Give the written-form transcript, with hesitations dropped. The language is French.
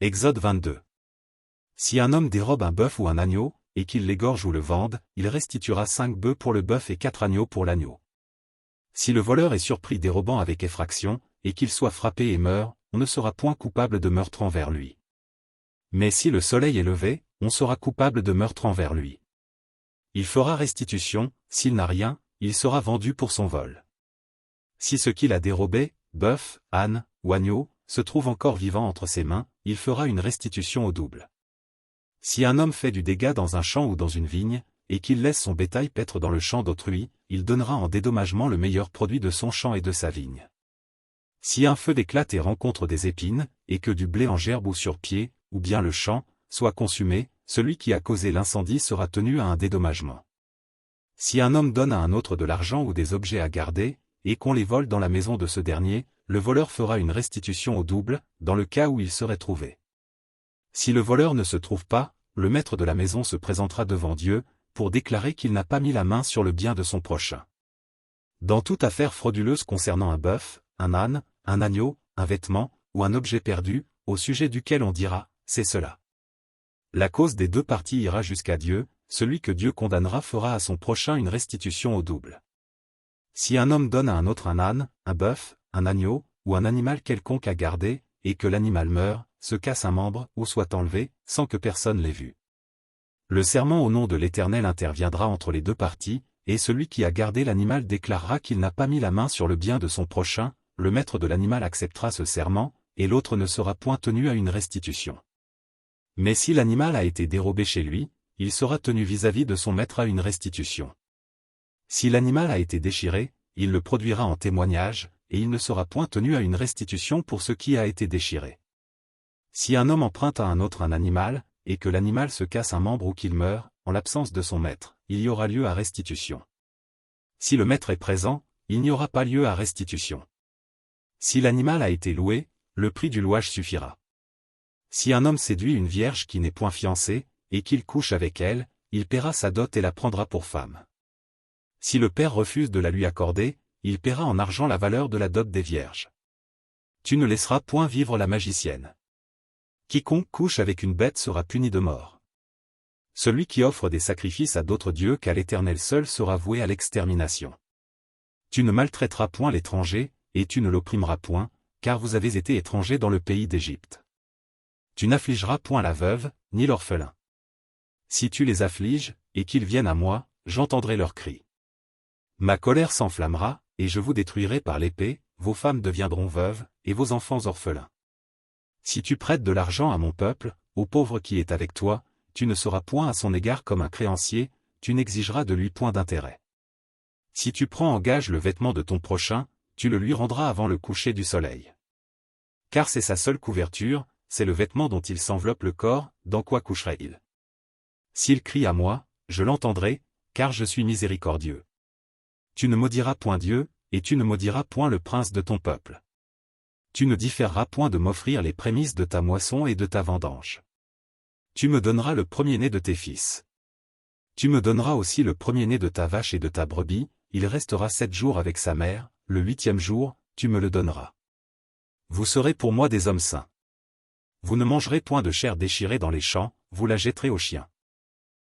Exode 22. Si un homme dérobe un bœuf ou un agneau, et qu'il l'égorge ou le vende, il restituera 5 bœufs pour le bœuf et 4 agneaux pour l'agneau. Si le voleur est surpris dérobant avec effraction, et qu'il soit frappé et meurt, on ne sera point coupable de meurtre envers lui. Mais si le soleil est levé, on sera coupable de meurtre envers lui. Il fera restitution, s'il n'a rien, il sera vendu pour son vol. Si ce qu'il a dérobé, bœuf, âne, ou agneau, se trouve encore vivant entre ses mains, il fera une restitution au double. Si un homme fait du dégât dans un champ ou dans une vigne, et qu'il laisse son bétail paître dans le champ d'autrui, il donnera en dédommagement le meilleur produit de son champ et de sa vigne. Si un feu d'éclate et rencontre des épines, et que du blé en gerbe ou sur pied, ou bien le champ, soit consumé, celui qui a causé l'incendie sera tenu à un dédommagement. Si un homme donne à un autre de l'argent ou des objets à garder, et qu'on les vole dans la maison de ce dernier, le voleur fera une restitution au double, dans le cas où il serait trouvé. Si le voleur ne se trouve pas, le maître de la maison se présentera devant Dieu, pour déclarer qu'il n'a pas mis la main sur le bien de son prochain. Dans toute affaire frauduleuse concernant un bœuf, un âne, un agneau, un vêtement, ou un objet perdu, au sujet duquel on dira, c'est cela. La cause des deux parties ira jusqu'à Dieu, celui que Dieu condamnera fera à son prochain une restitution au double. Si un homme donne à un autre un âne, un bœuf, un agneau, ou un animal quelconque à garder, et que l'animal meure, se casse un membre, ou soit enlevé, sans que personne l'ait vu. Le serment au nom de l'Éternel interviendra entre les deux parties, et celui qui a gardé l'animal déclarera qu'il n'a pas mis la main sur le bien de son prochain, le maître de l'animal acceptera ce serment, et l'autre ne sera point tenu à une restitution. Mais si l'animal a été dérobé chez lui, il sera tenu vis-à-vis de son maître à une restitution. Si l'animal a été déchiré, il le produira en témoignage, et il ne sera point tenu à une restitution pour ce qui a été déchiré. Si un homme emprunte à un autre un animal, et que l'animal se casse un membre ou qu'il meurt, en l'absence de son maître, il y aura lieu à restitution. Si le maître est présent, il n'y aura pas lieu à restitution. Si l'animal a été loué, le prix du louage suffira. Si un homme séduit une vierge qui n'est point fiancée, et qu'il couche avec elle, il paiera sa dot et la prendra pour femme. Si le père refuse de la lui accorder, il paiera en argent la valeur de la dot des vierges. Tu ne laisseras point vivre la magicienne. Quiconque couche avec une bête sera puni de mort. Celui qui offre des sacrifices à d'autres dieux qu'à l'Éternel seul sera voué à l'extermination. Tu ne maltraiteras point l'étranger, et tu ne l'opprimeras point, car vous avez été étrangers dans le pays d'Égypte. Tu n'affligeras point la veuve, ni l'orphelin. Si tu les affliges, et qu'ils viennent à moi, j'entendrai leurs cris. Ma colère s'enflammera, et je vous détruirai par l'épée, vos femmes deviendront veuves, et vos enfants orphelins. Si tu prêtes de l'argent à mon peuple, au pauvre qui est avec toi, tu ne seras point à son égard comme un créancier, tu n'exigeras de lui point d'intérêt. Si tu prends en gage le vêtement de ton prochain, tu le lui rendras avant le coucher du soleil. Car c'est sa seule couverture, c'est le vêtement dont il s'enveloppe le corps, dans quoi coucherait-il? S'il crie à moi, je l'entendrai, car je suis miséricordieux. Tu ne maudiras point Dieu, et tu ne maudiras point le prince de ton peuple. Tu ne différeras point de m'offrir les prémices de ta moisson et de ta vendange. Tu me donneras le premier-né de tes fils. Tu me donneras aussi le premier-né de ta vache et de ta brebis, il restera 7 jours avec sa mère, le 8e jour, tu me le donneras. Vous serez pour moi des hommes saints. Vous ne mangerez point de chair déchirée dans les champs, vous la jetterez aux chiens.